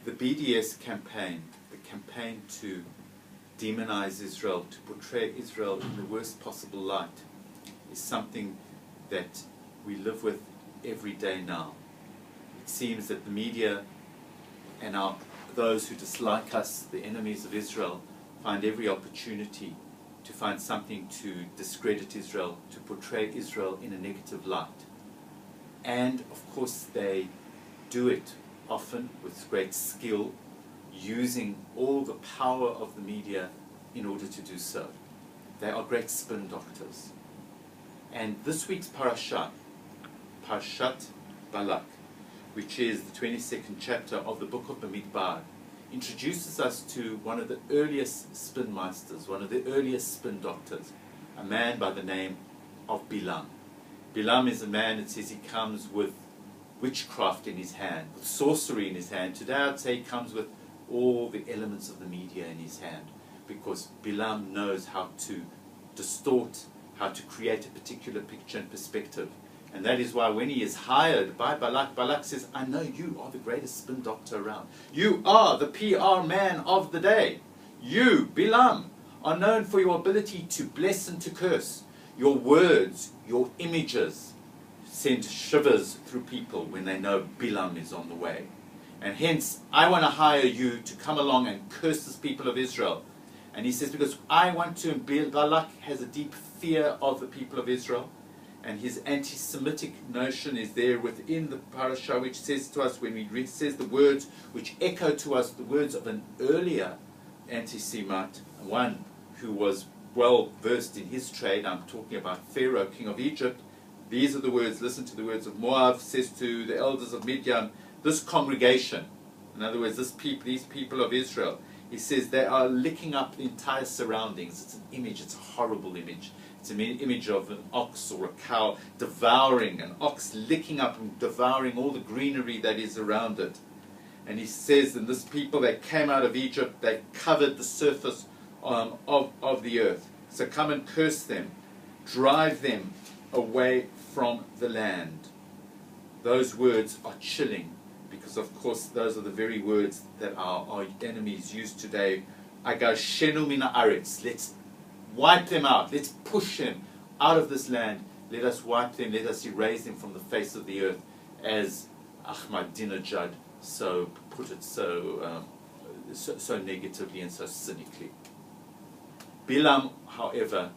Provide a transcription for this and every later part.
The BDS campaign, the campaign to demonize Israel, to portray Israel in the worst possible light, is something that we live with every day now. It seems that the media and those who dislike us, the enemies of Israel, find every opportunity to find something to discredit Israel, to portray Israel in a negative light. And of course they do it often with great skill, using all the power of the media in order to do so. They are great spin doctors. And this week's Parashat Balak, which is the 22nd chapter of the book of Bamidbar, introduces us to one of the earliest spin masters, one of the earliest spin doctors, a man by the name of Bilam. Bilam is a man, it says he comes with witchcraft in his hand, with sorcery in his hand. Today I'd say he comes with all the elements of the media in his hand, because Bilam knows how to distort, how to create a particular picture and perspective. And that is why when he is hired by Balak, Balak says, I know you are the greatest spin doctor around. You are the PR man of the day. You, Bilam, are known for your ability to bless and to curse. Your words, your images send shivers through people when they know Bilam is on the way. And hence, I want to hire you to come along and curse this people of Israel. And he says, because I want to, Balak has a deep fear of the people of Israel. And his anti-Semitic notion is there within the parasha, which says to us, when we read, says the words which echo to us the words of an earlier anti-Semite, one who was well versed in his trade. I'm talking about Pharaoh, king of Egypt. These are the words, listen to the words of Moab, says to the elders of Midian, this congregation, in other words, these people of Israel, he says they are licking up the entire surroundings. It's an image, it's a horrible image. It's an image of an ox or a cow devouring, an ox licking up and devouring all the greenery that is around it. And he says, and this people that came out of Egypt, they covered the surface of the earth. So come and curse them, drive them away from the land. Those words are chilling, because of course those are the very words that our enemies use today. Agashenu mina aretz. Let's wipe them out. Let's push them out of this land. Let us wipe them. Let us erase them from the face of the earth, as Ahmadinejad so put it so negatively and so cynically. Bilam, however,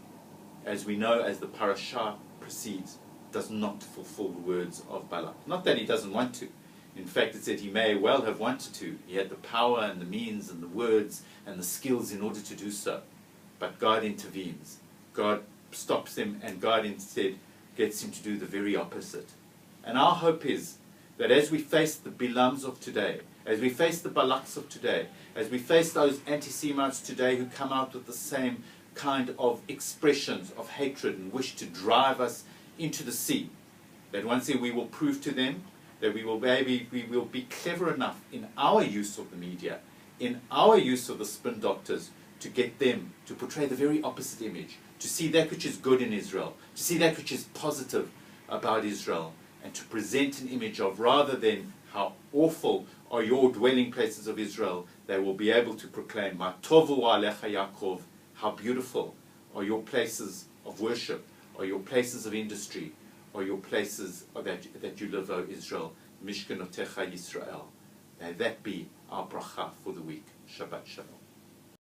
as we know as the parasha proceeds, does not fulfill the words of Balak. Not that he doesn't want to. In fact, it said he may well have wanted to. He had the power and the means and the words and the skills in order to do so. But God intervenes. God stops him, and God instead gets him to do the very opposite. And our hope is that as we face the Bilams of today, as we face the Balaks of today, as we face those anti-Semites today who come out with the same kind of expressions of hatred and wish to drive us into the sea, that once day we will prove to them that we will be clever enough in our use of the media, in our use of the spin doctors, to get them to portray the very opposite image, to see that which is good in Israel, to see that which is positive about Israel, and to present an image of, rather than how awful are your dwelling places of Israel, they will be able to proclaim, Ma tovu alecha Yaakov, how beautiful are your places of worship, are your places of industry, are your places that you live, O Israel, Mishkanotecha Yisrael. May that be our bracha for the week. Shabbat Shalom.